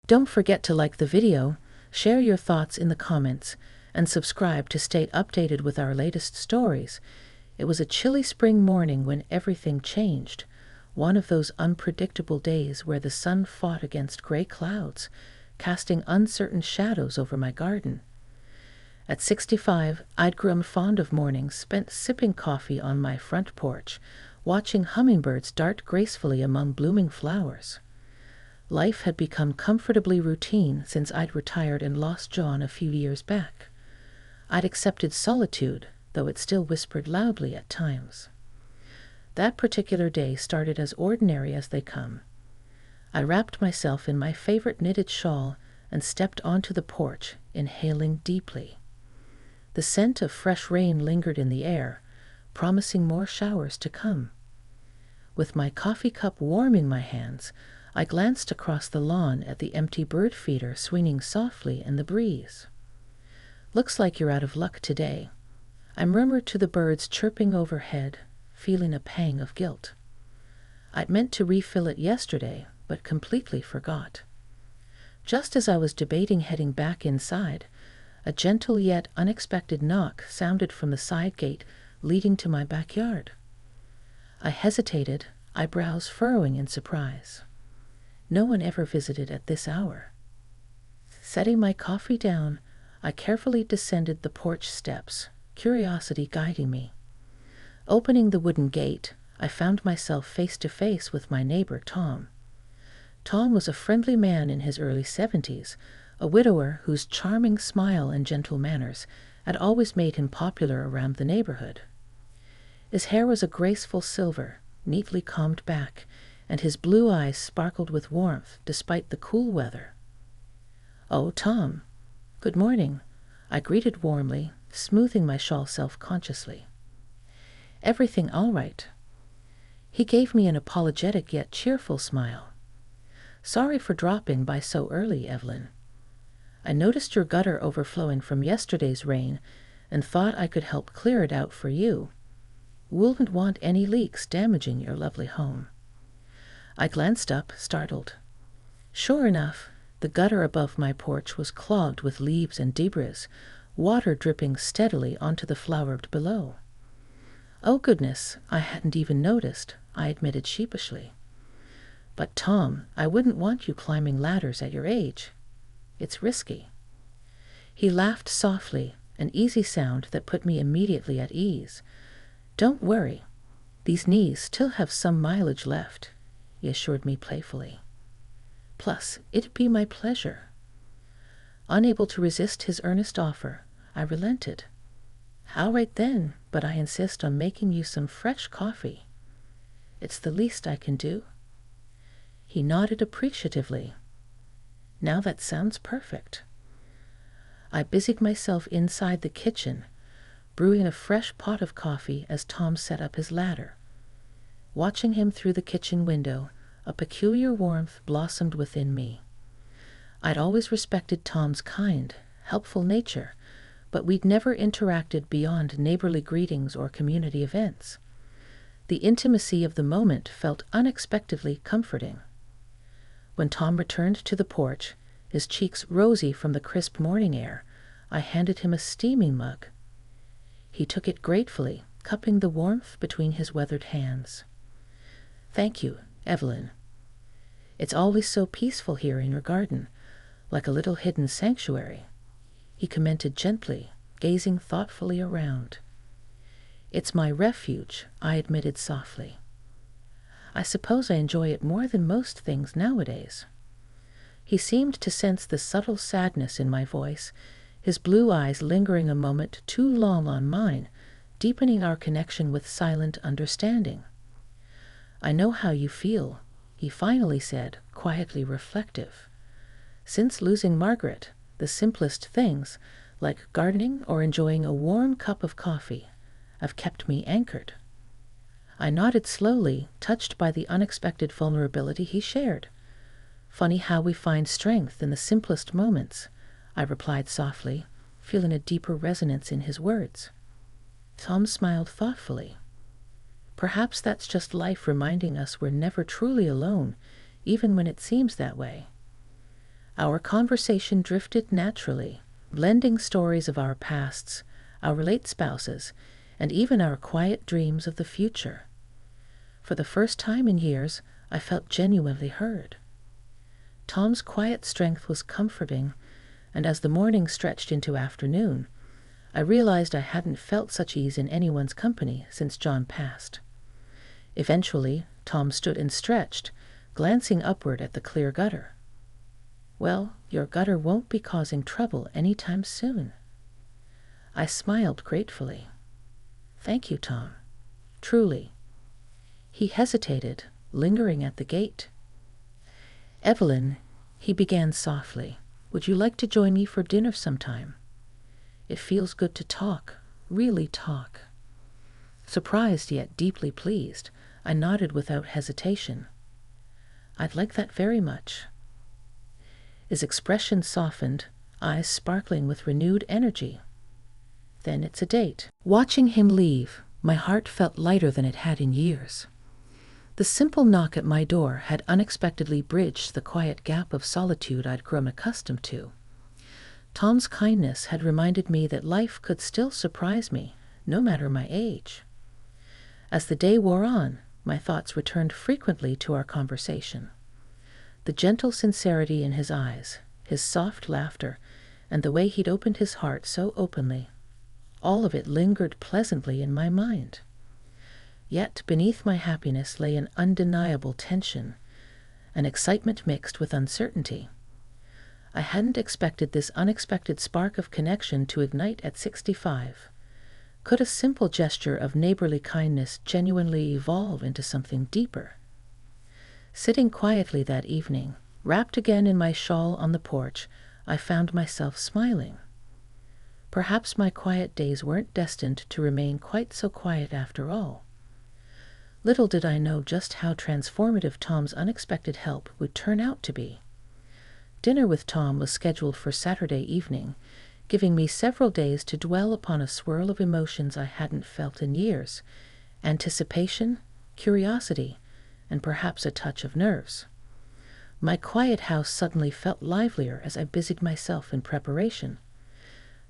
Don't forget to like the video, share your thoughts in the comments, and subscribe to stay updated with our latest stories. It was a chilly spring morning when everything changed. One of those unpredictable days where the sun fought against gray clouds, casting uncertain shadows over my garden. At 65, I'd grown fond of mornings spent sipping coffee on my front porch, watching hummingbirds dart gracefully among blooming flowers. Life had become comfortably routine since I'd retired and lost John a few years back. I'd accepted solitude, though it still whispered loudly at times. That particular day started as ordinary as they come. I wrapped myself in my favorite knitted shawl and stepped onto the porch, inhaling deeply. The scent of fresh rain lingered in the air, promising more showers to come. With my coffee cup warm in my hands, I glanced across the lawn at the empty bird feeder swinging softly in the breeze. "Looks like you're out of luck today," I murmured to the birds chirping overhead, feeling a pang of guilt. I'd meant to refill it yesterday, but completely forgot. Just as I was debating heading back inside, a gentle yet unexpected knock sounded from the side gate leading to my backyard. I hesitated, eyebrows furrowing in surprise. No one ever visited at this hour. Setting my coffee down, I carefully descended the porch steps, curiosity guiding me. Opening the wooden gate, I found myself face to face with my neighbor, Tom. Tom was a friendly man in his early 70s, a widower whose charming smile and gentle manners had always made him popular around the neighborhood. His hair was a graceful silver, neatly combed back, and his blue eyes sparkled with warmth despite the cool weather. "Oh, Tom, good morning," I greeted warmly, smoothing my shawl self-consciously. "Everything all right?" He gave me an apologetic yet cheerful smile. "Sorry for dropping by so early, Evelyn. I noticed your gutter overflowing from yesterday's rain and thought I could help clear it out for you. Wouldn't want any leaks damaging your lovely home." I glanced up, startled. Sure enough, the gutter above my porch was clogged with leaves and debris, water dripping steadily onto the flowerbed below. "Oh goodness, I hadn't even noticed," I admitted sheepishly. "But Tom, I wouldn't want you climbing ladders at your age. It's risky." He laughed softly, an easy sound that put me immediately at ease. "Don't worry, these knees still have some mileage left," he assured me playfully. "Plus, it'd be my pleasure." Unable to resist his earnest offer, I relented. "All right then, but I insist on making you some fresh coffee. It's the least I can do." He nodded appreciatively. "Now that sounds perfect." I busied myself inside the kitchen, brewing a fresh pot of coffee as Tom set up his ladder. Watching him through the kitchen window, a peculiar warmth blossomed within me. I'd always respected Tom's kind, helpful nature, but we'd never interacted beyond neighborly greetings or community events. The intimacy of the moment felt unexpectedly comforting. When Tom returned to the porch, his cheeks rosy from the crisp morning air, I handed him a steaming mug. He took it gratefully, cupping the warmth between his weathered hands. "Thank you, Evelyn. It's always so peaceful here in your garden, like a little hidden sanctuary," he commented gently, gazing thoughtfully around. "It's my refuge," I admitted softly. "I suppose I enjoy it more than most things nowadays." He seemed to sense the subtle sadness in my voice, his blue eyes lingering a moment too long on mine, deepening our connection with silent understanding. "I know how you feel," he finally said, quietly reflective. "Since losing Margaret, the simplest things, like gardening or enjoying a warm cup of coffee, have kept me anchored." I nodded slowly, touched by the unexpected vulnerability he shared. "Funny how we find strength in the simplest moments," I replied softly, feeling a deeper resonance in his words. Tom smiled thoughtfully. "Perhaps that's just life reminding us we're never truly alone, even when it seems that way." Our conversation drifted naturally, blending stories of our pasts, our late spouses, and even our quiet dreams of the future. For the first time in years, I felt genuinely heard. Tom's quiet strength was comforting, and as the morning stretched into afternoon, I realized I hadn't felt such ease in anyone's company since John passed. Eventually, Tom stood and stretched, glancing upward at the clear gutter. "Well, your gutter won't be causing trouble any time soon." I smiled gratefully. "Thank you, Tom. Truly." He hesitated, lingering at the gate. "Evelyn," he began softly, "would you like to join me for dinner sometime? It feels good to talk, really talk." Surprised yet deeply pleased, I nodded without hesitation. "I'd like that very much." His expression softened, eyes sparkling with renewed energy. "Then it's a date." Watching him leave, my heart felt lighter than it had in years. The simple knock at my door had unexpectedly bridged the quiet gap of solitude I'd grown accustomed to. Tom's kindness had reminded me that life could still surprise me, no matter my age. As the day wore on, my thoughts returned frequently to our conversation. The gentle sincerity in his eyes, his soft laughter, and the way he'd opened his heart so openly, all of it lingered pleasantly in my mind. Yet beneath my happiness lay an undeniable tension, an excitement mixed with uncertainty. I hadn't expected this unexpected spark of connection to ignite at 65. Could a simple gesture of neighborly kindness genuinely evolve into something deeper? Sitting quietly that evening, wrapped again in my shawl on the porch, I found myself smiling. Perhaps my quiet days weren't destined to remain quite so quiet after all. Little did I know just how transformative Tom's unexpected help would turn out to be. Dinner with Tom was scheduled for Saturday evening, giving me several days to dwell upon a swirl of emotions I hadn't felt in years: anticipation, curiosity, and perhaps a touch of nerves. My quiet house suddenly felt livelier as I busied myself in preparation.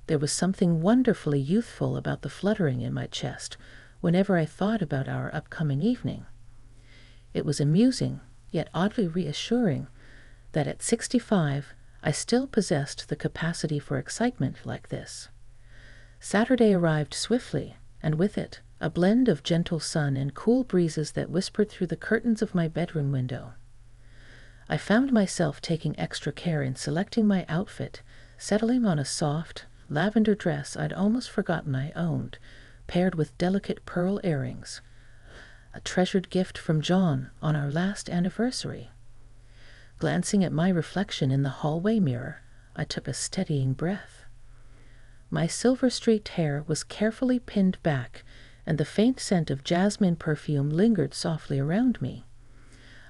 There was something wonderfully youthful about the fluttering in my chest whenever I thought about our upcoming evening. It was amusing, yet oddly reassuring, that at 65 I still possessed the capacity for excitement like this. Saturday arrived swiftly, and with it a blend of gentle sun and cool breezes that whispered through the curtains of my bedroom window. I found myself taking extra care in selecting my outfit, settling on a soft, lavender dress I'd almost forgotten I owned, paired with delicate pearl earrings, a treasured gift from John on our last anniversary. Glancing at my reflection in the hallway mirror, I took a steadying breath. My silver-streaked hair was carefully pinned back, and the faint scent of jasmine perfume lingered softly around me.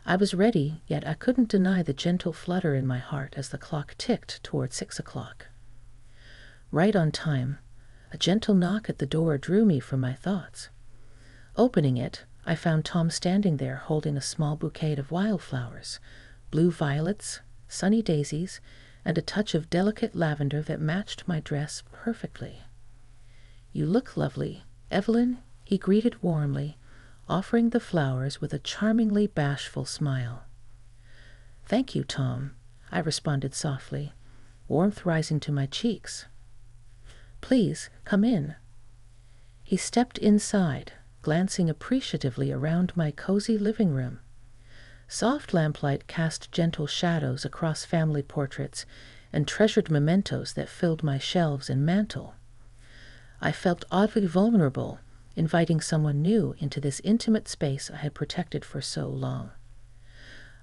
I was ready, yet I couldn't deny the gentle flutter in my heart as the clock ticked toward 6 o'clock. Right on time, a gentle knock at the door drew me from my thoughts. Opening it, I found Tom standing there holding a small bouquet of wildflowers, blue violets, sunny daisies, and a touch of delicate lavender that matched my dress perfectly. "You look lovely, Evelyn," he greeted warmly, offering the flowers with a charmingly bashful smile. "Thank you, Tom," I responded softly, warmth rising to my cheeks. "Please, come in." He stepped inside, glancing appreciatively around my cozy living room. Soft lamplight cast gentle shadows across family portraits and treasured mementos that filled my shelves and mantel. I felt oddly vulnerable, inviting someone new into this intimate space I had protected for so long.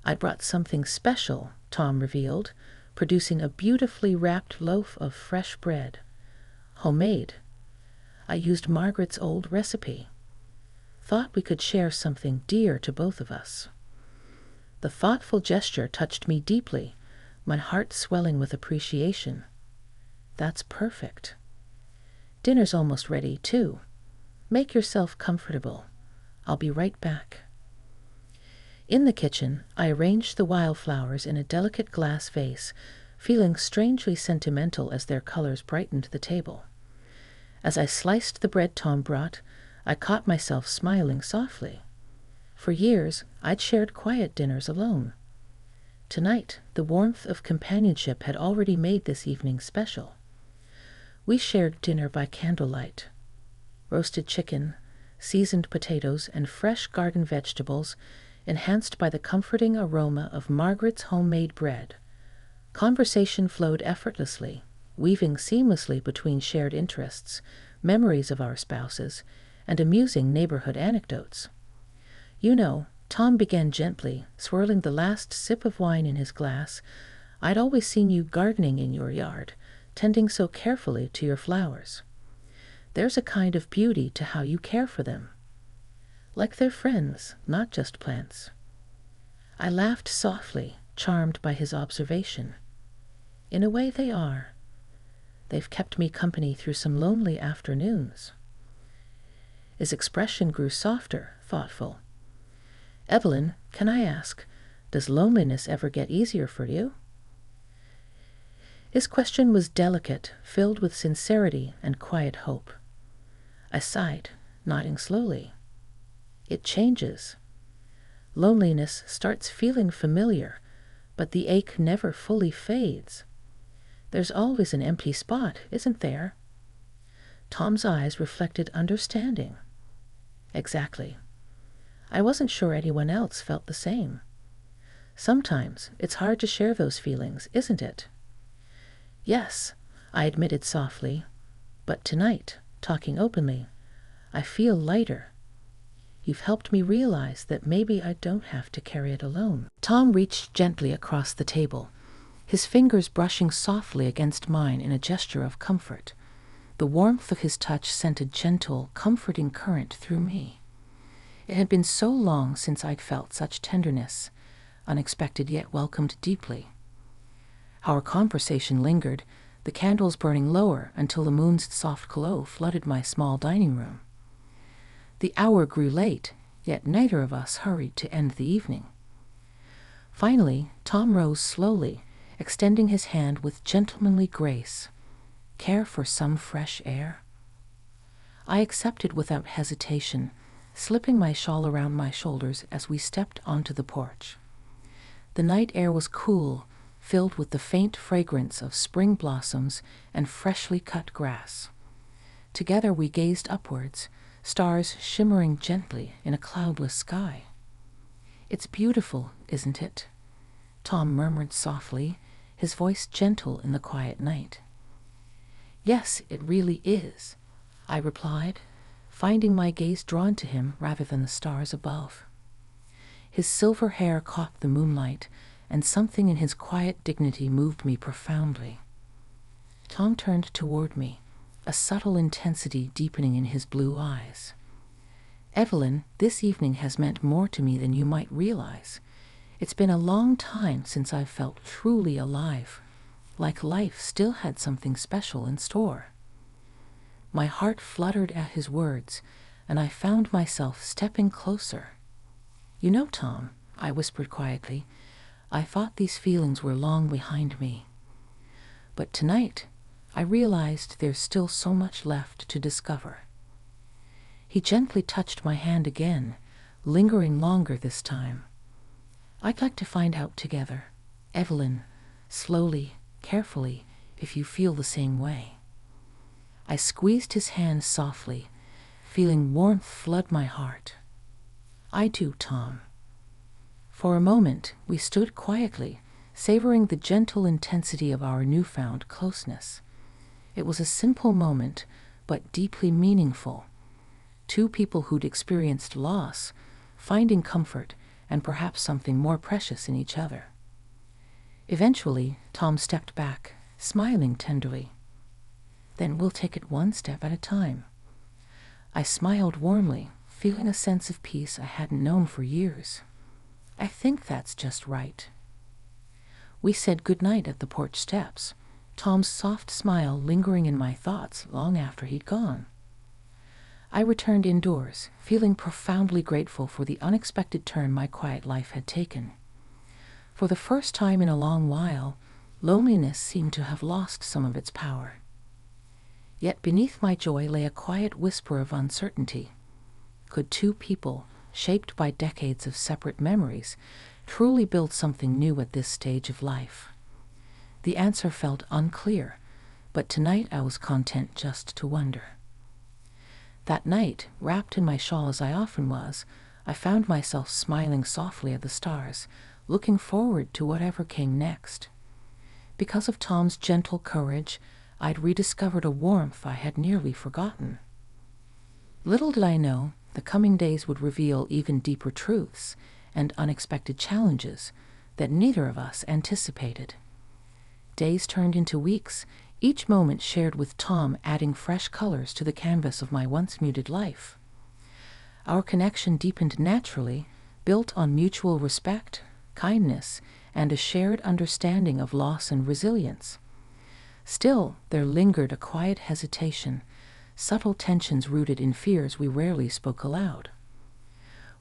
"I brought something special," Tom revealed, producing a beautifully wrapped loaf of fresh bread. Homemade. I used Margaret's old recipe. Thought we could share something dear to both of us. The thoughtful gesture touched me deeply, my heart swelling with appreciation. "That's perfect. Dinner's almost ready, too. Make yourself comfortable. I'll be right back." In the kitchen, I arranged the wildflowers in a delicate glass vase, feeling strangely sentimental as their colors brightened the table. As I sliced the bread Tom brought, I caught myself smiling softly. For years, I'd shared quiet dinners alone. Tonight, the warmth of companionship had already made this evening special. We shared dinner by candlelight. Roasted chicken, seasoned potatoes, and fresh garden vegetables, enhanced by the comforting aroma of Margaret's homemade bread. Conversation flowed effortlessly, weaving seamlessly between shared interests, memories of our spouses, and amusing neighborhood anecdotes. You know, Tom began gently, swirling the last sip of wine in his glass. I'd always seen you gardening in your yard, tending so carefully to your flowers. There's a kind of beauty to how you care for them. Like they're friends, not just plants. I laughed softly, charmed by his observation. In a way they are. They've kept me company through some lonely afternoons. His expression grew softer, thoughtful. Evelyn, can I ask, does loneliness ever get easier for you? His question was delicate, filled with sincerity and quiet hope. I sighed, nodding slowly. It changes. Loneliness starts feeling familiar, but the ache never fully fades. There's always an empty spot, isn't there? Tom's eyes reflected understanding. Exactly. I wasn't sure anyone else felt the same. Sometimes it's hard to share those feelings, isn't it? Yes, I admitted softly, but tonight, talking openly, I feel lighter. You've helped me realize that maybe I don't have to carry it alone. Tom reached gently across the table, his fingers brushing softly against mine in a gesture of comfort. The warmth of his touch sent a gentle, comforting current through me. It had been so long since I'd felt such tenderness, unexpected yet welcomed deeply. Our conversation lingered, the candles burning lower until the moon's soft glow flooded my small dining room. The hour grew late, yet neither of us hurried to end the evening. Finally, Tom rose slowly, extending his hand with gentlemanly grace. Care for some fresh air? I accepted without hesitation, slipping my shawl around my shoulders as we stepped onto the porch. The night air was cool, filled with the faint fragrance of spring blossoms and freshly cut grass. Together we gazed upwards, stars shimmering gently in a cloudless sky. It's beautiful, isn't it? Tom murmured softly, his voice gentle in the quiet night. Yes, it really is, I replied, finding my gaze drawn to him rather than the stars above. His silver hair caught the moonlight, and something in his quiet dignity moved me profoundly. Tom turned toward me, a subtle intensity deepening in his blue eyes. Evelyn, this evening has meant more to me than you might realize. It's been a long time since I've felt truly alive, like life still had something special in store. My heart fluttered at his words, and I found myself stepping closer. You know, Tom, I whispered quietly, I thought these feelings were long behind me. But tonight, I realized there's still so much left to discover. He gently touched my hand again, lingering longer this time. I'd like to find out together, Evelyn, slowly, carefully, if you feel the same way. I squeezed his hand softly, feeling warmth flood my heart. I do, Tom. For a moment, we stood quietly, savoring the gentle intensity of our newfound closeness. It was a simple moment, but deeply meaningful. Two people who'd experienced loss, finding comfort and perhaps something more precious in each other. Eventually, Tom stepped back, smiling tenderly. Then we'll take it one step at a time. I smiled warmly, feeling a sense of peace I hadn't known for years. I think that's just right. We said goodnight at the porch steps, Tom's soft smile lingering in my thoughts long after he'd gone. I returned indoors, feeling profoundly grateful for the unexpected turn my quiet life had taken. For the first time in a long while, Loneliness seemed to have lost some of its power. Yet beneath my joy lay a quiet whisper of uncertainty. Could two people, shaped by decades of separate memories, truly build something new at this stage of life? The answer felt unclear, but tonight I was content just to wonder. That night, wrapped in my shawl as I often was, I found myself smiling softly at the stars, looking forward to whatever came next. Because of Tom's gentle courage, I'd rediscovered a warmth I had nearly forgotten. Little did I know, the coming days would reveal even deeper truths and unexpected challenges that neither of us anticipated. Days turned into weeks, each moment shared with Tom adding fresh colors to the canvas of my once muted life. Our connection deepened naturally, built on mutual respect, kindness, and a shared understanding of loss and resilience. Still, there lingered a quiet hesitation, subtle tensions rooted in fears we rarely spoke aloud.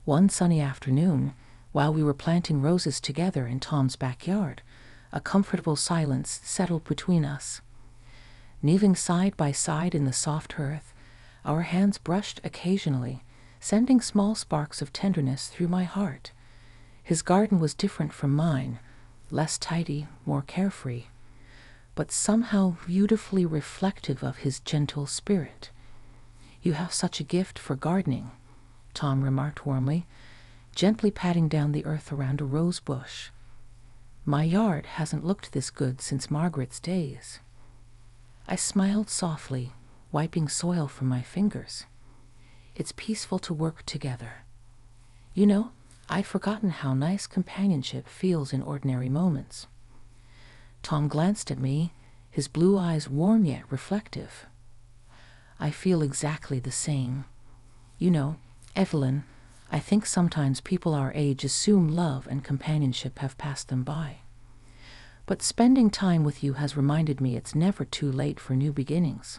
One sunny afternoon, while we were planting roses together in Tom's backyard, a comfortable silence settled between us. Kneeling side by side in the soft earth, our hands brushed occasionally, sending small sparks of tenderness through my heart. His garden was different from mine, less tidy, more carefree, but somehow beautifully reflective of his gentle spirit. "You have such a gift for gardening," Tom remarked warmly, gently patting down the earth around a rose bush. "My yard hasn't looked this good since Margaret's days." I smiled softly, wiping soil from my fingers. "It's peaceful to work together. You know, I'd forgotten how nice companionship feels in ordinary moments." Tom glanced at me, his blue eyes warm yet reflective. "I feel exactly the same. You know, Evelyn, I think sometimes people our age assume love and companionship have passed them by. But spending time with you has reminded me it's never too late for new beginnings."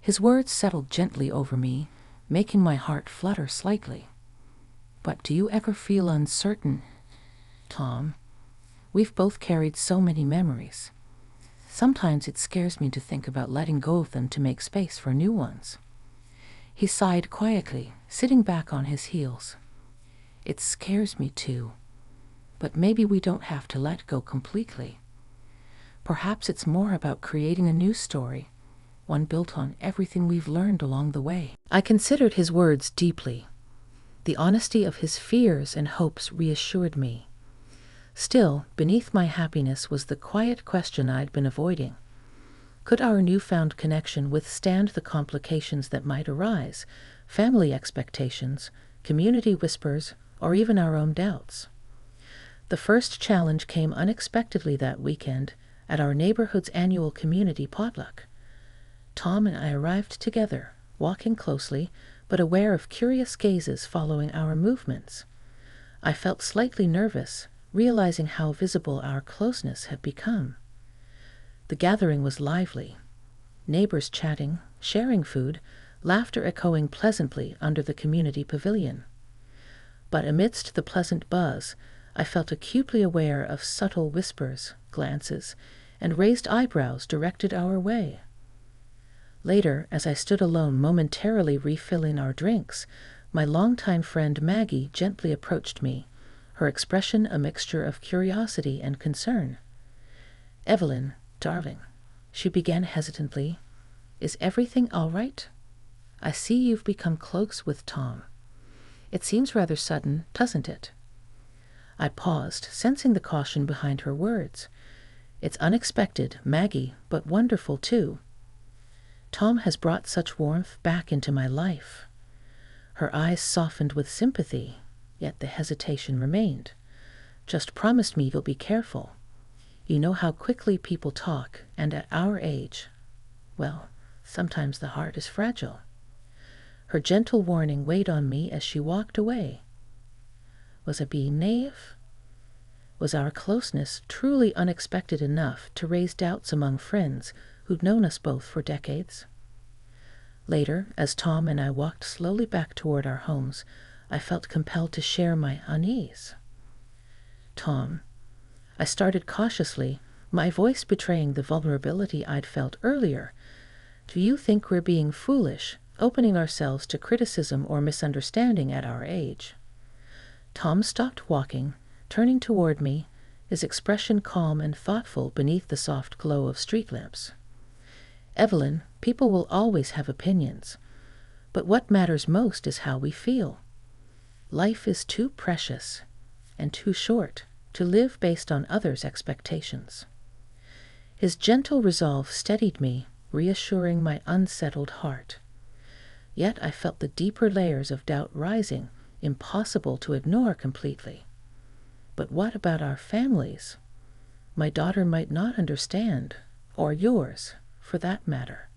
His words settled gently over me, making my heart flutter slightly. "But do you ever feel uncertain, Tom? We've both carried so many memories. Sometimes it scares me to think about letting go of them to make space for new ones." He sighed quietly, sitting back on his heels. "It scares me too. But maybe we don't have to let go completely. Perhaps it's more about creating a new story, one built on everything we've learned along the way." I considered his words deeply. The honesty of his fears and hopes reassured me. Still, beneath my happiness was the quiet question I'd been avoiding. Could our newfound connection withstand the complications that might arise, family expectations, community whispers, or even our own doubts? The first challenge came unexpectedly that weekend at our neighborhood's annual community potluck. Tom and I arrived together, walking closely, but aware of curious gazes following our movements. I felt slightly nervous, realizing how visible our closeness had become. The gathering was lively. Neighbors chatting, sharing food, laughter echoing pleasantly under the community pavilion. But amidst the pleasant buzz, I felt acutely aware of subtle whispers, glances, and raised eyebrows directed our way. Later, as I stood alone momentarily refilling our drinks, my longtime friend Maggie gently approached me, her expression a mixture of curiosity and concern. "Evelyn, darling," she began hesitantly, "is everything all right? I see you've become close with Tom. It seems rather sudden, doesn't it?" I paused, sensing the caution behind her words. "It's unexpected, Maggie, but wonderful too. Tom has brought such warmth back into my life." Her eyes softened with sympathy, yet the hesitation remained. "Just promise me you'll be careful. You know how quickly people talk, and at our age, well, sometimes the heart is fragile." Her gentle warning weighed on me as she walked away. Was I being naive? Was our closeness truly unexpected enough to raise doubts among friends who'd known us both for decades? Later, as Tom and I walked slowly back toward our homes, I felt compelled to share my unease. "Tom," I started cautiously, my voice betraying the vulnerability I'd felt earlier. Do you think we're being foolish, opening ourselves to criticism or misunderstanding at our age? Tom stopped walking, turning toward me, his expression calm and thoughtful beneath the soft glow of street lamps. Evelyn, people will always have opinions, but what matters most is how we feel. Life is too precious and too short to live based on others' expectations. His gentle resolve steadied me, reassuring my unsettled heart. Yet I felt the deeper layers of doubt rising, impossible to ignore completely. But what about our families? My daughter might not understand, or yours, for that matter.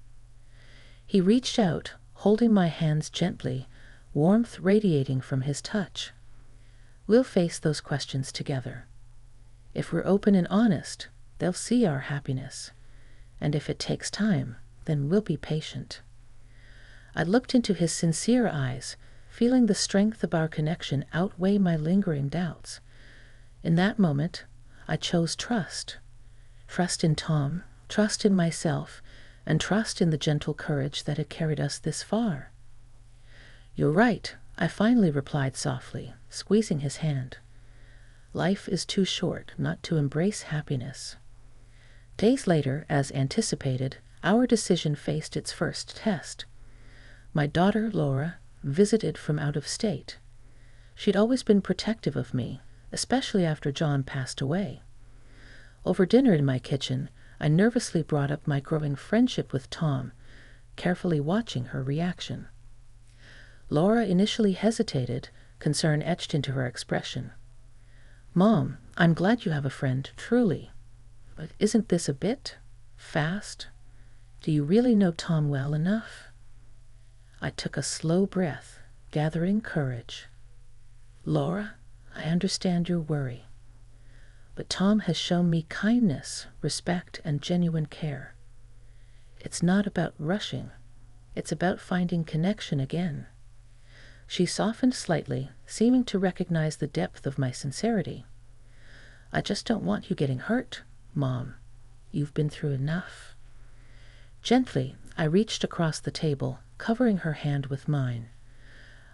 He reached out, holding my hands gently, warmth radiating from his touch. We'll face those questions together. If we're open and honest, they'll see our happiness. And if it takes time, then we'll be patient. I looked into his sincere eyes, feeling the strength of our connection outweigh my lingering doubts. In that moment, I chose trust. Trust in Tom, trust in myself, and trust in the gentle courage that had carried us this far. You're right, I finally replied softly, squeezing his hand. Life is too short not to embrace happiness. Days later, as anticipated, our decision faced its first test. My daughter, Laura, visited from out of state. She'd always been protective of me, especially after John passed away. Over dinner in my kitchen, I nervously brought up my growing friendship with Tom, carefully watching her reaction. Laura initially hesitated, concern etched into her expression. Mom, I'm glad you have a friend, truly. But isn't this a bit fast? Do you really know Tom well enough? I took a slow breath, gathering courage. Laura, I understand your worry. But Tom has shown me kindness, respect, and genuine care. It's not about rushing. It's about finding connection again. She softened slightly, seeming to recognize the depth of my sincerity. I just don't want you getting hurt, Mom. You've been through enough. Gently, I reached across the table, covering her hand with mine.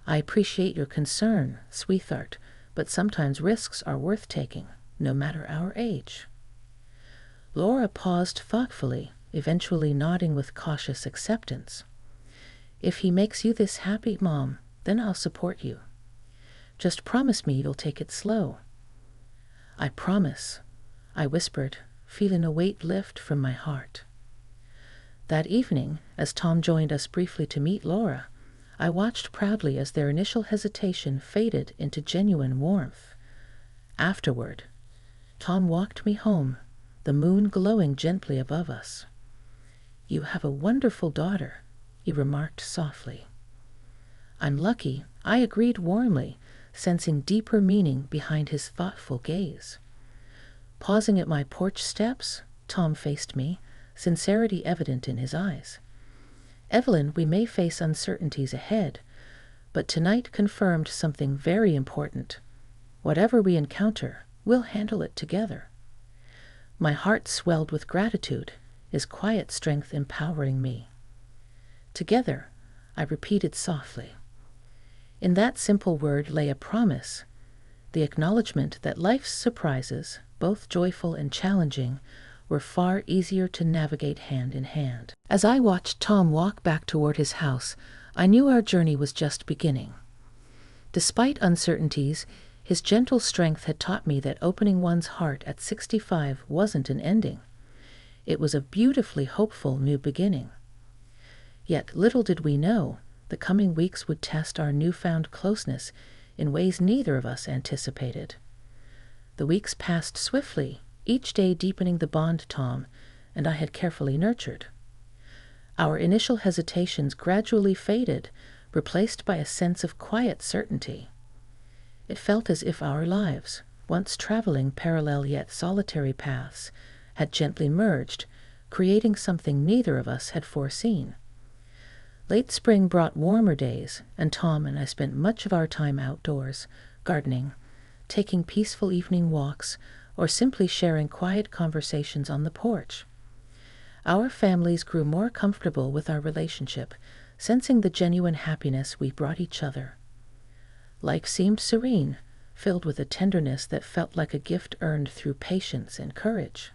I appreciate your concern, sweetheart, but sometimes risks are worth taking, no matter our age. Laura paused thoughtfully, eventually nodding with cautious acceptance. If he makes you this happy, Mom, then I'll support you. Just promise me you'll take it slow. I promise, I whispered, feeling a weight lift from my heart. That evening, as Tom joined us briefly to meet Laura, I watched proudly as their initial hesitation faded into genuine warmth. Afterward, Tom walked me home, the moon glowing gently above us. You have a wonderful daughter, he remarked softly. I'm lucky, I agreed warmly, sensing deeper meaning behind his thoughtful gaze. Pausing at my porch steps, Tom faced me, sincerity evident in his eyes. Evelyn, we may face uncertainties ahead, but tonight confirmed something very important. Whatever we encounter, we'll handle it together. My heart swelled with gratitude, his quiet strength empowering me. Together, I repeated softly. In that simple word lay a promise, the acknowledgement that life's surprises, both joyful and challenging, were far easier to navigate hand in hand. As I watched Tom walk back toward his house, I knew our journey was just beginning. Despite uncertainties, his gentle strength had taught me that opening one's heart at 65 wasn't an ending. It was a beautifully hopeful new beginning. Yet little did we know, the coming weeks would test our newfound closeness in ways neither of us anticipated. The weeks passed swiftly, each day deepening the bond Tom and I had carefully nurtured. Our initial hesitations gradually faded, replaced by a sense of quiet certainty. It felt as if our lives, once traveling parallel yet solitary paths, had gently merged, creating something neither of us had foreseen. Late spring brought warmer days, and Tom and I spent much of our time outdoors, gardening, taking peaceful evening walks, or simply sharing quiet conversations on the porch. Our families grew more comfortable with our relationship, sensing the genuine happiness we brought each other. Life seemed serene, filled with a tenderness that felt like a gift earned through patience and courage.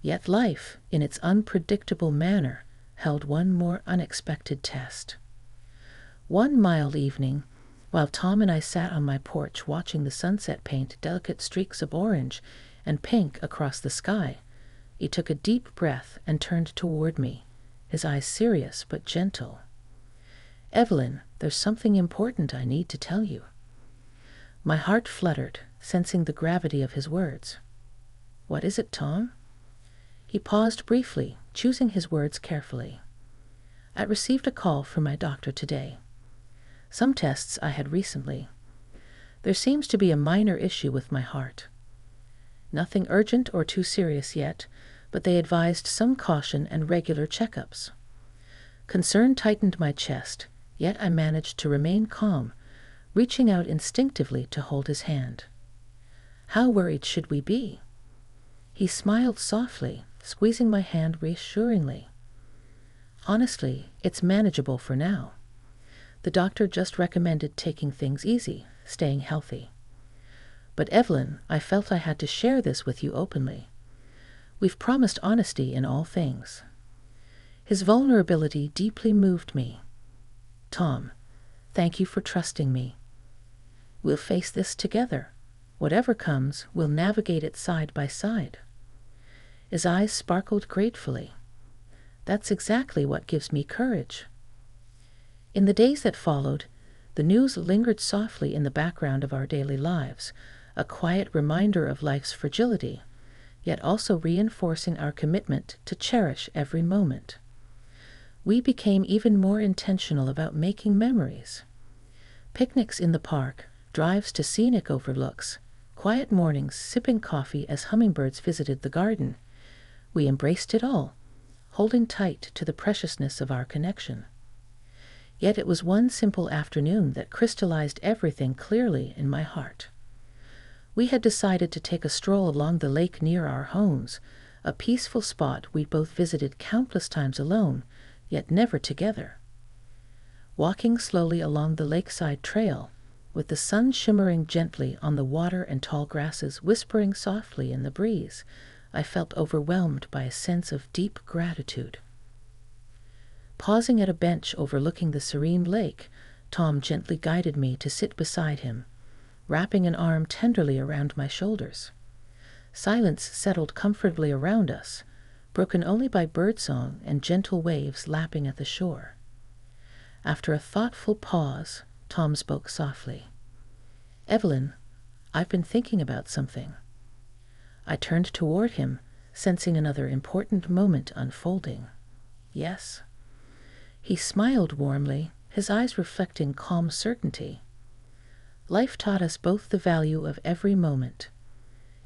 Yet life, in its unpredictable manner, held one more unexpected test. One mild evening, while Tom and I sat on my porch watching the sunset paint delicate streaks of orange and pink across the sky, he took a deep breath and turned toward me, his eyes serious but gentle. "Evelyn, there's something important I need to tell you." My heart fluttered, sensing the gravity of his words. "What is it, Tom?" He paused briefly, choosing his words carefully. "I received a call from my doctor today. Some tests I had recently. There seems to be a minor issue with my heart. Nothing urgent or too serious yet, but they advised some caution and regular checkups." Concern tightened my chest, yet I managed to remain calm, reaching out instinctively to hold his hand. "How worried should we be?" He smiled softly, squeezing my hand reassuringly. "Honestly, it's manageable for now. The doctor just recommended taking things easy, staying healthy. But Evelyn, I felt I had to share this with you openly. We've promised honesty in all things." His vulnerability deeply moved me. "Tom, thank you for trusting me. We'll face this together. Whatever comes, we'll navigate it side by side." His eyes sparkled gratefully. "That's exactly what gives me courage." In the days that followed, the news lingered softly in the background of our daily lives, a quiet reminder of life's fragility, yet also reinforcing our commitment to cherish every moment. We became even more intentional about making memories. Picnics in the park, drives to scenic overlooks, quiet mornings sipping coffee as hummingbirds visited the garden. We embraced it all, holding tight to the preciousness of our connection. Yet it was one simple afternoon that crystallized everything clearly in my heart. We had decided to take a stroll along the lake near our homes, a peaceful spot we'd both visited countless times alone, yet never together. Walking slowly along the lakeside trail, with the sun shimmering gently on the water and tall grasses whispering softly in the breeze, I felt overwhelmed by a sense of deep gratitude. Pausing at a bench overlooking the serene lake, Tom gently guided me to sit beside him, wrapping an arm tenderly around my shoulders. Silence settled comfortably around us, broken only by birdsong and gentle waves lapping at the shore. After a thoughtful pause, Tom spoke softly. "Evelyn, I've been thinking about something." I turned toward him, sensing another important moment unfolding. "Yes?" He smiled warmly, his eyes reflecting calm certainty. "Life taught us both the value of every moment.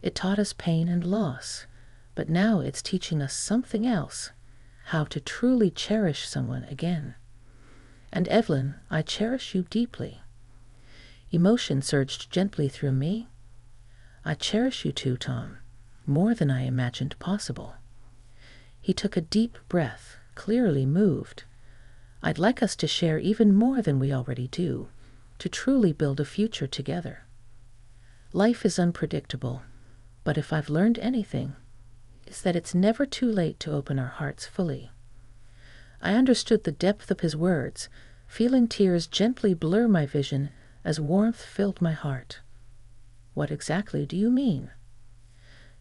It taught us pain and loss, but now it's teaching us something else, how to truly cherish someone again. And Evelyn, I cherish you deeply." Emotion surged gently through me. "I cherish you too, Tom, more than I imagined possible." He took a deep breath, clearly moved. "I'd like us to share even more than we already do, to truly build a future together. Life is unpredictable, but if I've learned anything, it's that it's never too late to open our hearts fully." I understood the depth of his words, feeling tears gently blur my vision as warmth filled my heart. "What exactly do you mean?"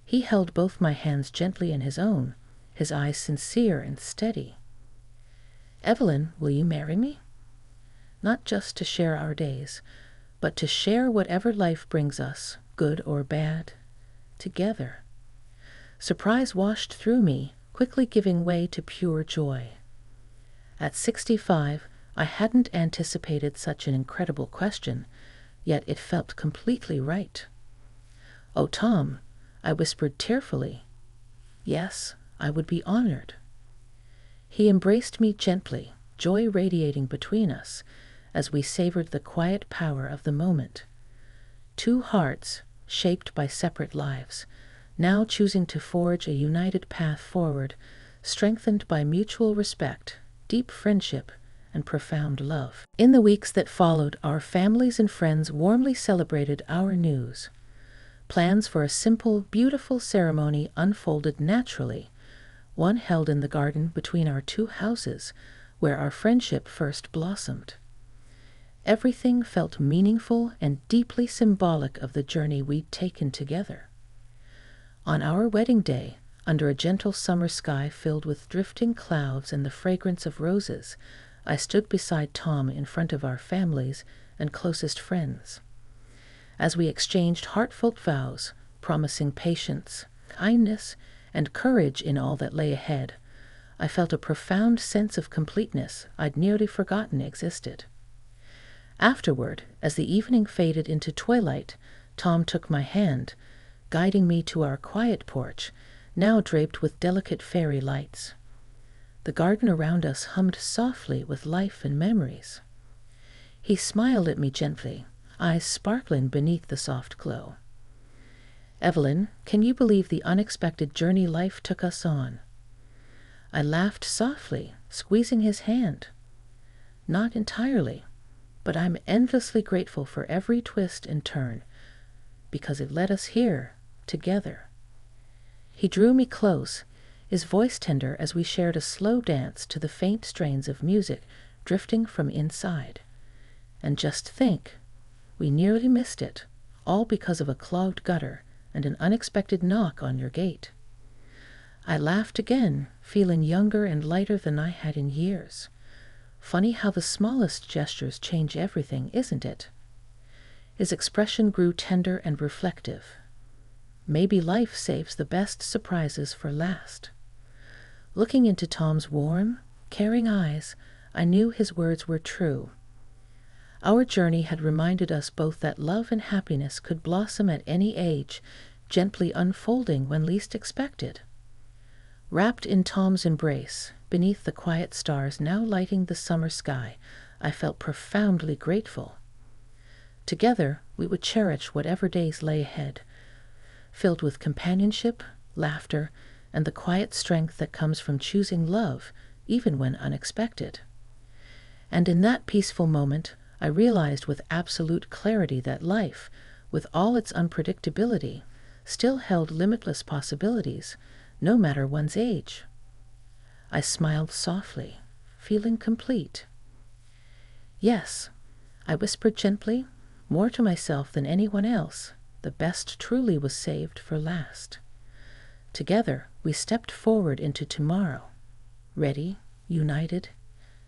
He held both my hands gently in his own, his eyes sincere and steady. "Evelyn, will you marry me? Not just to share our days, but to share whatever life brings us, good or bad, together." Surprise washed through me, quickly giving way to pure joy. At 65, I hadn't anticipated such an incredible question, yet it felt completely right. "Oh, Tom," I whispered tearfully. "Yes, I would be honored." He embraced me gently, joy radiating between us, as we savored the quiet power of the moment. Two hearts, shaped by separate lives, now choosing to forge a united path forward, strengthened by mutual respect, deep friendship, and profound love. In the weeks that followed, our families and friends warmly celebrated our news. Plans for a simple, beautiful ceremony unfolded naturally, one held in the garden between our two houses, where our friendship first blossomed. Everything felt meaningful and deeply symbolic of the journey we'd taken together. On our wedding day, under a gentle summer sky filled with drifting clouds and the fragrance of roses, I stood beside Tom in front of our families and closest friends. As we exchanged heartfelt vows, promising patience, kindness, and courage in all that lay ahead, I felt a profound sense of completeness I'd nearly forgotten existed. Afterward, as the evening faded into twilight, Tom took my hand, guiding me to our quiet porch, now draped with delicate fairy lights. The garden around us hummed softly with life and memories. He smiled at me gently, eyes sparkling beneath the soft glow. "Evelyn, can you believe the unexpected journey life took us on?" I laughed softly, squeezing his hand. "Not entirely, but I'm endlessly grateful for every twist and turn, because it led us here, together." He drew me close, his voice tender as we shared a slow dance to the faint strains of music drifting from inside. And just think, we nearly missed it, all because of a clogged gutter and an unexpected knock on your gate. I laughed again, feeling younger and lighter than I had in years. Funny how the smallest gestures change everything, isn't it? His expression grew tender and reflective. Maybe life saves the best surprises for last. Looking into Tom's warm, caring eyes, I knew his words were true. Our journey had reminded us both that love and happiness could blossom at any age, gently unfolding when least expected. Wrapped in Tom's embrace, beneath the quiet stars now lighting the summer sky, I felt profoundly grateful. Together, we would cherish whatever days lay ahead, filled with companionship, laughter, and the quiet strength that comes from choosing love, even when unexpected. And in that peaceful moment, I realized with absolute clarity that life, with all its unpredictability, still held limitless possibilities, no matter one's age. I smiled softly, feeling complete. "Yes," I whispered gently, more to myself than anyone else, "the best truly was saved for last." Together, we stepped forward into tomorrow, ready, united,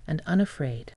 and unafraid.